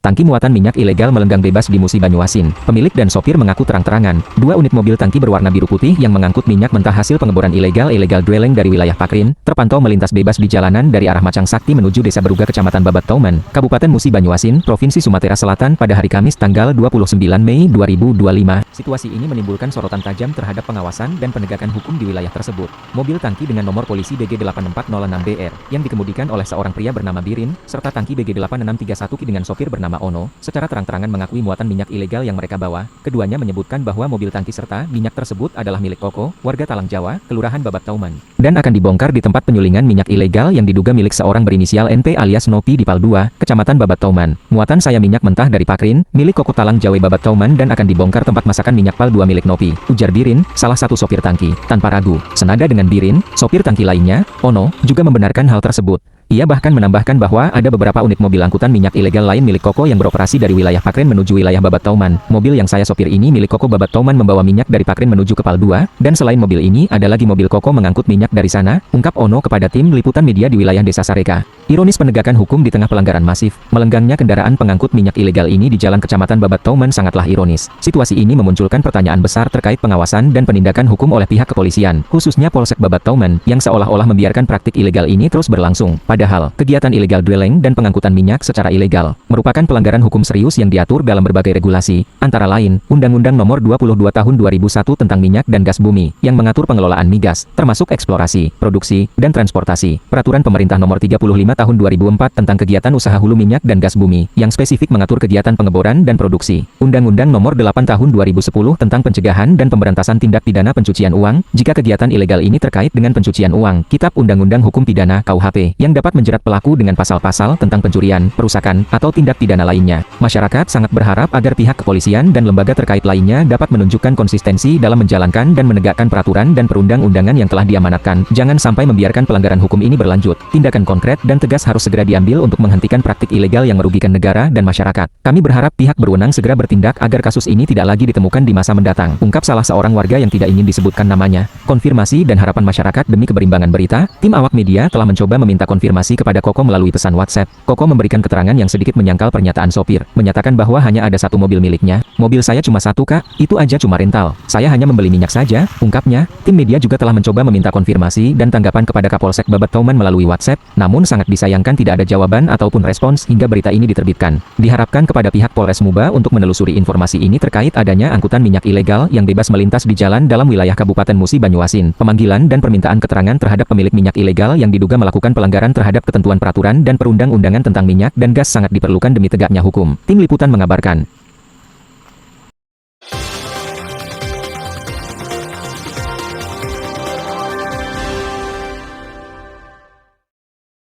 Tangki muatan minyak ilegal melenggang bebas di Musi Banyuasin. Pemilik dan sopir mengaku terang-terangan, 2 unit mobil tangki berwarna biru putih yang mengangkut minyak mentah hasil pengeboran illegal dwelling dari wilayah Pakrin, terpantau melintas bebas di jalanan dari arah Macang Sakti menuju Desa Beruga Kecamatan Babat Tauman, Kabupaten Musi Banyuasin, Provinsi Sumatera Selatan pada hari Kamis tanggal 29 Mei 2025. Situasi ini menimbulkan sorotan tajam terhadap pengawasan dan penegakan hukum di wilayah tersebut. Mobil tangki dengan nomor polisi BG8406BR yang dikemudikan oleh seorang pria bernama Birin, serta tangki BG8631 dengan sopir bernama Ono, secara terang-terangan mengakui muatan minyak ilegal yang mereka bawa. Keduanya menyebutkan bahwa mobil tangki serta minyak tersebut adalah milik Koko, warga Talang Jawa, Kelurahan Babat Tauman, dan akan dibongkar di tempat penyulingan minyak ilegal yang diduga milik seorang berinisial NP alias Nopi di Pal 2, Kecamatan Babat Tauman. Muatan saya minyak mentah dari Pakrin, milik Koko Talang Jawa Babat Tauman dan akan dibongkar tempat masakan minyak Pal 2 milik Nopi, ujar Birin, salah satu sopir tangki. Tanpa ragu, senada dengan Birin, sopir tangki lainnya, Ono, juga membenarkan hal tersebut. Ia bahkan menambahkan bahwa ada beberapa unit mobil angkutan minyak ilegal lain milik Koko yang beroperasi dari wilayah Pakrin menuju wilayah Babat Tauman. Mobil yang saya sopir ini milik Koko Babat Tauman membawa minyak dari Pakrin menuju ke Pal 2, dan selain mobil ini ada lagi mobil Koko mengangkut minyak dari sana, ungkap Ono kepada tim liputan media di wilayah Desa Sareka. Ironis penegakan hukum di tengah pelanggaran masif, melenggangnya kendaraan pengangkut minyak ilegal ini di jalan Kecamatan Babat Tauman sangatlah ironis. Situasi ini memunculkan pertanyaan besar terkait pengawasan dan penindakan hukum oleh pihak kepolisian, khususnya Polsek Babat Tauman, yang seolah-olah membiarkan praktik ilegal ini terus berlangsung. Padahal, kegiatan illegal dwelling dan pengangkutan minyak secara ilegal merupakan pelanggaran hukum serius yang diatur dalam berbagai regulasi, antara lain, Undang-Undang Nomor 22 Tahun 2001 tentang Minyak dan Gas Bumi, yang mengatur pengelolaan migas, termasuk eksplorasi, produksi, dan transportasi, Peraturan Pemerintah Nomor 35 Tahun 2004 tentang kegiatan usaha hulu minyak dan gas bumi, yang spesifik mengatur kegiatan pengeboran dan produksi, Undang-Undang Nomor 8 Tahun 2010 tentang pencegahan dan pemberantasan tindak pidana pencucian uang, jika kegiatan ilegal ini terkait dengan pencucian uang, Kitab Undang-Undang Hukum Pidana KUHP, yang dapat menjerat pelaku dengan pasal-pasal tentang pencurian, perusakan, atau tindak pidana lainnya. Masyarakat sangat berharap agar pihak kepolisian dan lembaga terkait lainnya dapat menunjukkan konsistensi dalam menjalankan dan menegakkan peraturan dan perundang-undangan yang telah diamanatkan. Jangan sampai membiarkan pelanggaran hukum ini berlanjut. Tindakan konkret dan tegas harus segera diambil untuk menghentikan praktik ilegal yang merugikan negara dan masyarakat. Kami berharap pihak berwenang segera bertindak agar kasus ini tidak lagi ditemukan di masa mendatang, ungkap salah seorang warga yang tidak ingin disebutkan namanya. Konfirmasi dan harapan masyarakat demi keberimbangan berita, tim awak media telah mencoba meminta konfirmasi kepada Koko melalui pesan WhatsApp. Koko memberikan keterangan yang sedikit menyangkal pernyataan sopir, menyatakan bahwa hanya ada satu mobil miliknya. Mobil saya cuma satu kak, itu aja cuma rental. Saya hanya membeli minyak saja, ungkapnya. Tim media juga telah mencoba meminta konfirmasi dan tanggapan kepada Kapolsek Babat Tauman melalui WhatsApp, namun sangat disayangkan tidak ada jawaban ataupun respons hingga berita ini diterbitkan. Diharapkan kepada pihak Polres Muba untuk menelusuri informasi ini terkait adanya angkutan minyak ilegal yang bebas melintas di jalan dalam wilayah Kabupaten Musi Banyuasin. Pemanggilan dan permintaan keterangan terhadap pemilik minyak ilegal yang diduga melakukan pelanggaran terhadap ketentuan peraturan dan perundang-undangan tentang minyak dan gas sangat diperlukan demi tegaknya hukum. Tim liputan mengabarkan.